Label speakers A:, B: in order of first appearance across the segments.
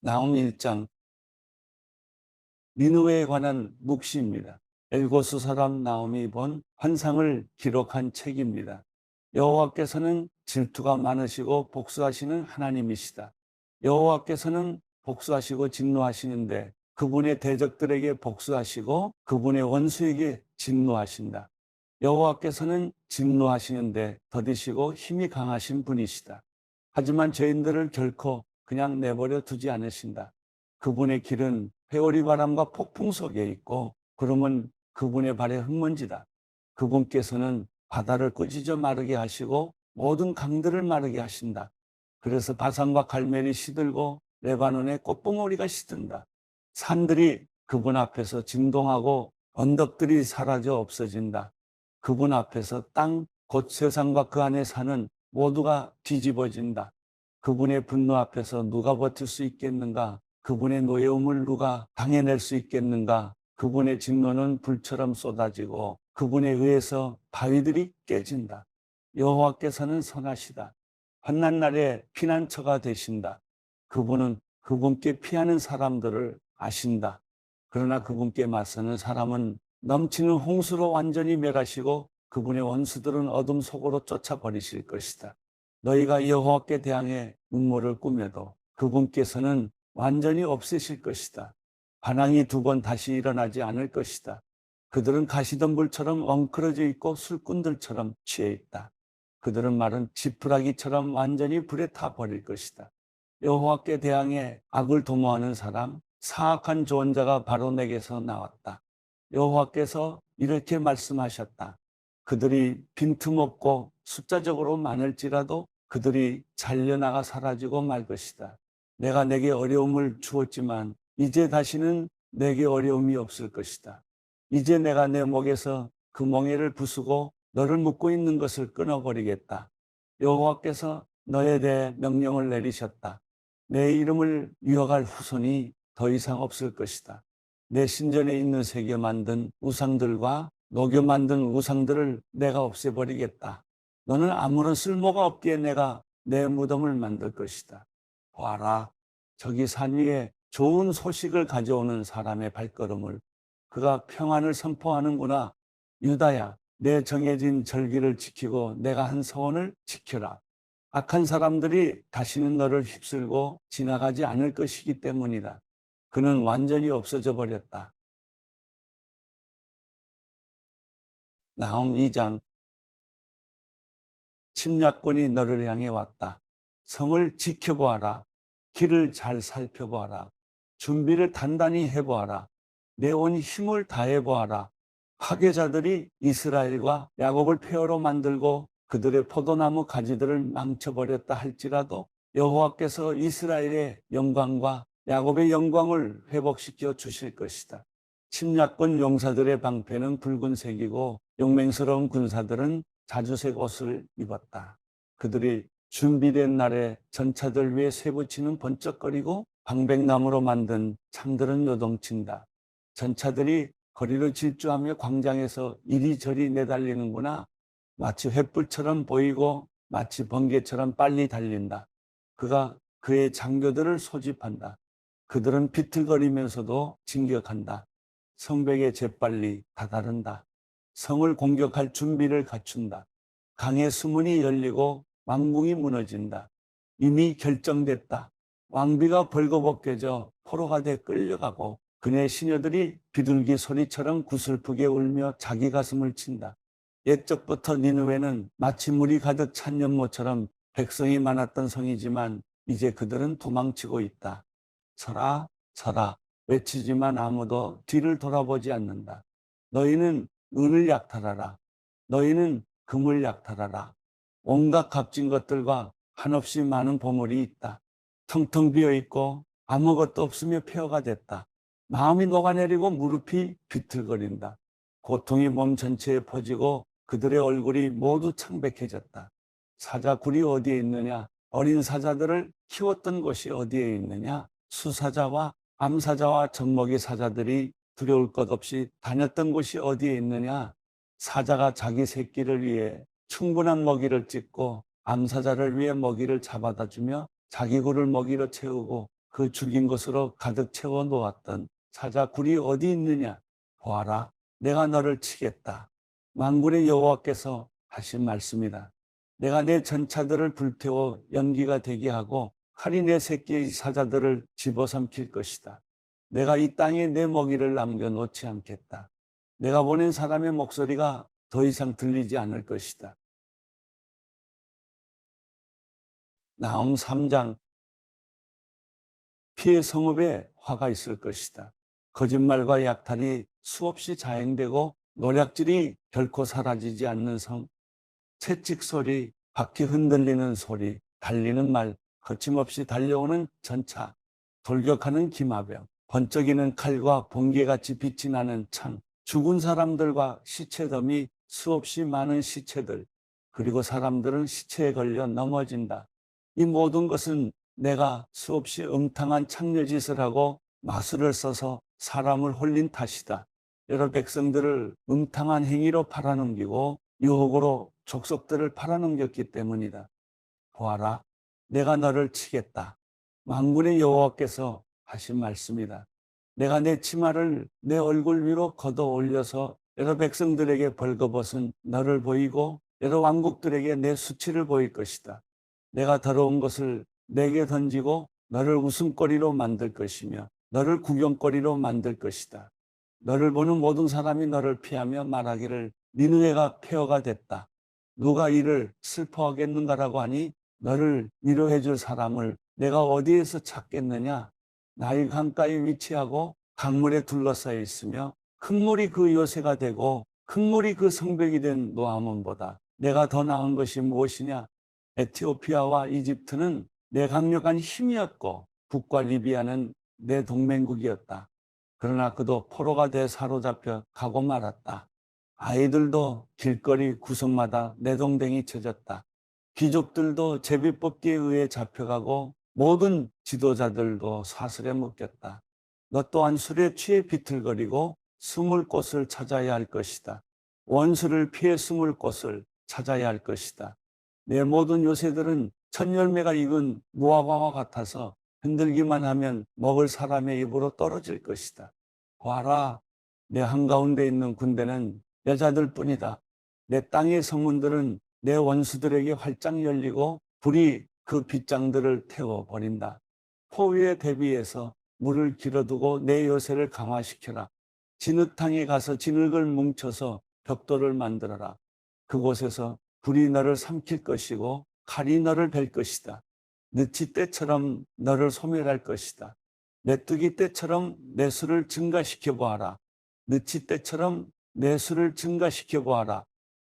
A: 나홈 1장 니느웨에 관한 묵시입니다. 엘고스 사람 나홈이 본 환상을 기록한 책입니다. 여호와께서는 질투가 많으시고 복수하시는 하나님이시다. 여호와께서는 복수하시고 진노하시는데 그분의 대적들에게 복수하시고 그분의 원수에게 진노하신다. 여호와께서는 진노하시는데 더디시고 힘이 강하신 분이시다. 하지만 죄인들을 결코 그냥 내버려 두지 않으신다. 그분의 길은 회오리 바람과 폭풍 속에 있고 구름은 그분의 발의 흙먼지다. 그분께서는 바다를 꾸짖어 마르게 하시고 모든 강들을 마르게 하신다. 그래서 바산과 갈멜이 시들고 레바논의 꽃봉오리가 시든다. 산들이 그분 앞에서 진동하고 언덕들이 사라져 없어진다. 그분 앞에서 땅, 곧 세상과 그 안에 사는 모두가 뒤집어진다. 그분의 분노 앞에서 누가 버틸 수 있겠는가? 그분의 노여움을 누가 당해낼 수 있겠는가? 그분의 진노는 불처럼 쏟아지고 그분에 의해서 바위들이 깨진다. 여호와께서는 선하시다. 환난 날에 피난처가 되신다. 그분은 그분께 피하는 사람들을 아신다. 그러나 그분께 맞서는 사람은 넘치는 홍수로 완전히 멸하시고 그분의 원수들은 어둠 속으로 쫓아버리실 것이다. 너희가 여호와께 대항해 음모를 꾸며도 그분께서는 완전히 없애실 것이다. 반항이 두 번 다시 일어나지 않을 것이다. 그들은 가시덤불처럼 엉클어져 있고 술꾼들처럼 취해 있다. 그들은 마른 지푸라기처럼 완전히 불에 타버릴 것이다. 여호와께 대항해 악을 도모하는 사람, 사악한 조언자가 바로 내게서 나왔다. 여호와께서 이렇게 말씀하셨다. 그들이 빈틈없고 숫자적으로 많을지라도 그들이 잘려나가 사라지고 말 것이다. 내가 내게 어려움을 주었지만 이제 다시는 내게 어려움이 없을 것이다. 이제 내가 내 목에서 그 멍에를 부수고 너를 묶고 있는 것을 끊어버리겠다. 여호와께서 너에 대해 명령을 내리셨다. 내 이름을 이어갈 후손이 더 이상 없을 것이다. 내 신전에 있는 새겨 만든 우상들과 녹여 만든 우상들을 내가 없애버리겠다. 너는 아무런 쓸모가 없기에 내가 내 무덤을 만들 것이다. 봐라, 저기 산 위에 좋은 소식을 가져오는 사람의 발걸음을. 그가 평안을 선포하는구나. 유다야, 내 정해진 절기를 지키고 내가 한 서원을 지켜라. 악한 사람들이 다시는 너를 휩쓸고 지나가지 않을 것이기 때문이다. 그는 완전히 없어져 버렸다. 나홈 2장 침략군이 너를 향해 왔다. 성을 지켜보아라. 길을 잘 살펴보아라. 준비를 단단히 해보아라. 내 온 힘을 다해보아라. 파괴자들이 이스라엘과 야곱을 폐허로 만들고 그들의 포도나무 가지들을 망쳐버렸다 할지라도 여호와께서 이스라엘의 영광과 야곱의 영광을 회복시켜 주실 것이다. 침략군 용사들의 방패는 붉은색이고 용맹스러운 군사들은 자주색 옷을 입었다. 그들이 준비된 날에 전차들 위에 쇠붙이는 번쩍거리고 방백나무로 만든 창들은 요동친다. 전차들이 거리를 질주하며 광장에서 이리저리 내달리는구나. 마치 횃불처럼 보이고 마치 번개처럼 빨리 달린다. 그가 그의 장교들을 소집한다. 그들은 비틀거리면서도 진격한다. 성벽에 재빨리 다다른다. 성을 공격할 준비를 갖춘다. 강의 수문이 열리고 왕궁이 무너진다. 이미 결정됐다. 왕비가 벌거벗겨져 포로가 돼 끌려가고 그네 시녀들이 비둘기 소리처럼 구슬프게 울며 자기 가슴을 친다. 옛적부터 니느웨는 마치 물이 가득 찬 연못처럼 백성이 많았던 성이지만 이제 그들은 도망치고 있다. 서라, 서라 외치지만 아무도 뒤를 돌아보지 않는다. 너희는 은을 약탈하라. 너희는 금을 약탈하라. 온갖 값진 것들과 한없이 많은 보물이 있다. 텅텅 비어 있고 아무것도 없으며 폐허가 됐다. 마음이 녹아내리고 무릎이 비틀거린다. 고통이 몸 전체에 퍼지고 그들의 얼굴이 모두 창백해졌다. 사자굴이 어디에 있느냐? 어린 사자들을 키웠던 곳이 어디에 있느냐? 수사자와 암사자와 젖먹이 사자들이 두려울 것 없이 다녔던 곳이 어디에 있느냐? 사자가 자기 새끼를 위해 충분한 먹이를 찢고 암사자를 위해 먹이를 잡아다 주며 자기 굴을 먹이로 채우고 그 죽인 것으로 가득 채워 놓았던 사자 굴이 어디 있느냐? 보아라, 내가 너를 치겠다. 만군의 여호와께서 하신 말씀이다. 내가 내 전차들을 불태워 연기가 되게 하고 칼이 내 새끼의 사자들을 집어삼킬 것이다. 내가 이 땅에 내 먹이를 남겨놓지 않겠다. 내가 보낸 사람의 목소리가 더 이상 들리지 않을 것이다. 나훔 3장. 피해 성읍에 화가 있을 것이다. 거짓말과 약탈이 수없이 자행되고 노략질이 결코 사라지지 않는 성, 채찍 소리, 바퀴 흔들리는 소리, 달리는 말, 거침없이 달려오는 전차, 돌격하는 기마병, 번쩍이는 칼과 번개같이 빛이 나는 창, 죽은 사람들과 시체 더미, 수없이 많은 시체들, 그리고 사람들은 시체에 걸려 넘어진다. 이 모든 것은 내가 수없이 음탕한 창녀짓을 하고 마술을 써서 사람을 홀린 탓이다. 여러 백성들을 음탕한 행위로 팔아넘기고 유혹으로 족속들을 팔아넘겼기 때문이다. 보아라, 내가 너를 치겠다. 만군의 여호와께서 하신 말씀이다. 내가 내 치마를 내 얼굴 위로 걷어 올려서 여러 백성들에게 벌거벗은 너를 보이고 여러 왕국들에게 내 수치를 보일 것이다. 내가 더러운 것을 내게 던지고 너를 웃음거리로 만들 것이며 너를 구경거리로 만들 것이다. 너를 보는 모든 사람이 너를 피하며 말하기를 니느웨가 폐허가 됐다. 누가 이를 슬퍼하겠는가라고 하니 너를 위로해 줄 사람을 내가 어디에서 찾겠느냐? 나일 강가에 위치하고 강물에 둘러싸여 있으며 큰 물이 그 요새가 되고 큰 물이 그 성벽이 된 노아몬보다 내가 더 나은 것이 무엇이냐? 에티오피아와 이집트는 내 강력한 힘이었고 북과 리비아는 내 동맹국이었다. 그러나 그도 포로가 돼 사로잡혀 가고 말았다. 아이들도 길거리 구석마다 내동댕이 쳐졌다. 귀족들도 제비뽑기에 의해 잡혀가고 모든 지도자들도 사슬에 묶였다. 너 또한 술에 취해 비틀거리고 숨을 곳을 찾아야 할 것이다. 원수를 피해 숨을 곳을 찾아야 할 것이다. 내 모든 요새들은 첫 열매가 익은 무화과와 같아서 흔들기만 하면 먹을 사람의 입으로 떨어질 것이다. 봐라, 내 한가운데 있는 군대는 여자들 뿐이다. 내 땅의 성문들은 내 원수들에게 활짝 열리고 불이 그 빗장들을 태워버린다. 포위에 대비해서 물을 길어두고 내 요새를 강화시켜라. 진흙탕에 가서 진흙을 뭉쳐서 벽돌을 만들어라. 그곳에서 불이 너를 삼킬 것이고 칼이 너를 벨 것이다. 느치 때처럼 너를 소멸할 것이다. 메뚜기 때처럼 내 수를 증가시켜 보아라. 느치 때처럼 내 수를 증가시켜 보아라.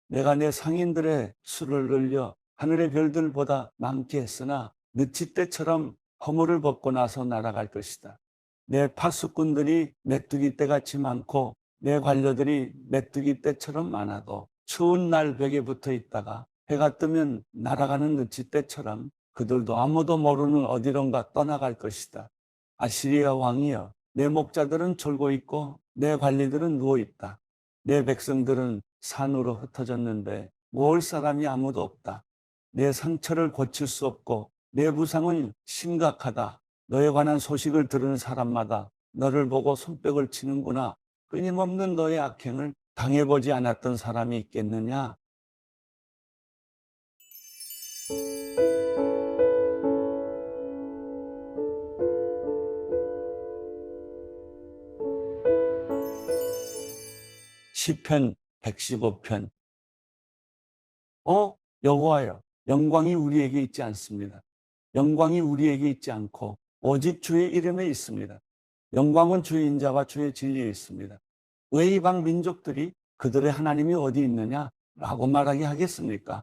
A: 내가 내 상인들의 수를 늘려 하늘의 별들보다 많게 했으나 느치 때처럼 허물을 벗고 나서 날아갈 것이다. 내 파수꾼들이 메뚜기 떼같이 많고 내 관료들이 메뚜기 떼처럼 많아도 추운 날 벽에 붙어 있다가 해가 뜨면 날아가는 느치 떼처럼 그들도 아무도 모르는 어디론가 떠나갈 것이다. 아시리아 왕이여, 내 목자들은 졸고 있고 내 관리들은 누워 있다. 내 백성들은 산으로 흩어졌는데 모을 사람이 아무도 없다. 내 상처를 고칠 수 없고 내 부상은 심각하다. 너에 관한 소식을 들은 사람마다 너를 보고 손뼉을 치는구나. 끊임없는 너의 악행을 당해보지 않았던 사람이 있겠느냐? 시편 115편. 여호와여, 영광이 우리에게 있지 않습니다. 영광이 우리에게 있지 않고 오직 주의 이름에 있습니다. 영광은 주의 인자와 주의 진리에 있습니다. 왜 이방 민족들이 그들의 하나님이 어디 있느냐? 라고 말하게 하겠습니까?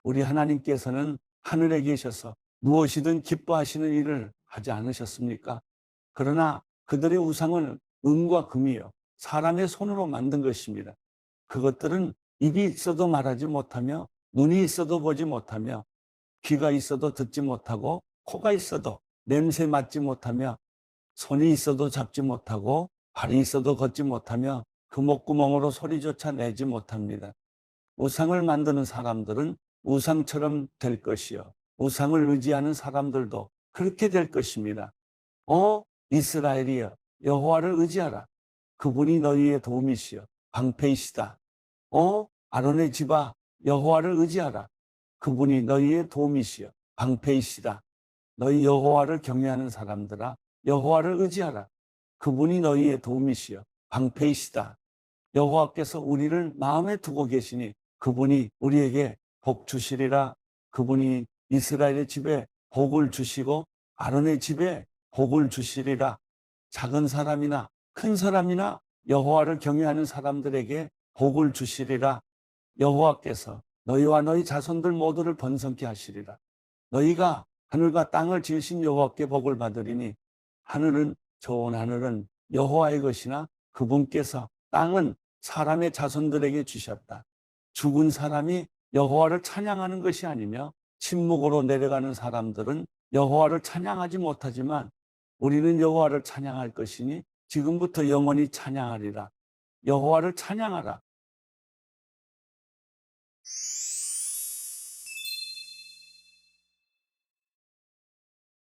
A: 우리 하나님께서는 하늘에 계셔서 무엇이든 기뻐하시는 일을 하지 않으셨습니까? 그러나 그들의 우상은 은과 금이요, 사람의 손으로 만든 것입니다. 그것들은 입이 있어도 말하지 못하며 눈이 있어도 보지 못하며 귀가 있어도 듣지 못하고 코가 있어도 냄새 맡지 못하며 손이 있어도 잡지 못하고 발이 있어도 걷지 못하며 그 목구멍으로 소리조차 내지 못합니다. 우상을 만드는 사람들은 우상처럼 될 것이요, 우상을 의지하는 사람들도 그렇게 될 것입니다. 이스라엘이여, 여호와를 의지하라. 그분이 너희의 도움이시여 방패이시다. 아론의 집아, 여호와를 의지하라. 그분이 너희의 도움이시여 방패이시다. 너희 여호와를 경외하는 사람들아, 여호와를 의지하라. 그분이 너희의 도움이시여 방패이시다. 여호와께서 우리를 마음에 두고 계시니 그분이 우리에게 복 주시리라. 그분이 이스라엘의 집에 복을 주시고 아론의 집에 복을 주시리라. 작은 사람이나 큰 사람이나 여호와를 경외하는 사람들에게 복을 주시리라. 여호와께서 너희와 너희 자손들 모두를 번성케 하시리라. 너희가 하늘과 땅을 지으신 여호와께 복을 받으리니 하늘은 좋은 하늘은 여호와의 것이나 그분께서 땅은 사람의 자손들에게 주셨다. 죽은 사람이 여호와를 찬양하는 것이 아니며 침묵으로 내려가는 사람들은 여호와를 찬양하지 못하지만 우리는 여호와를 찬양할 것이니 지금부터 영원히 찬양하리라. 여호와를 찬양하라.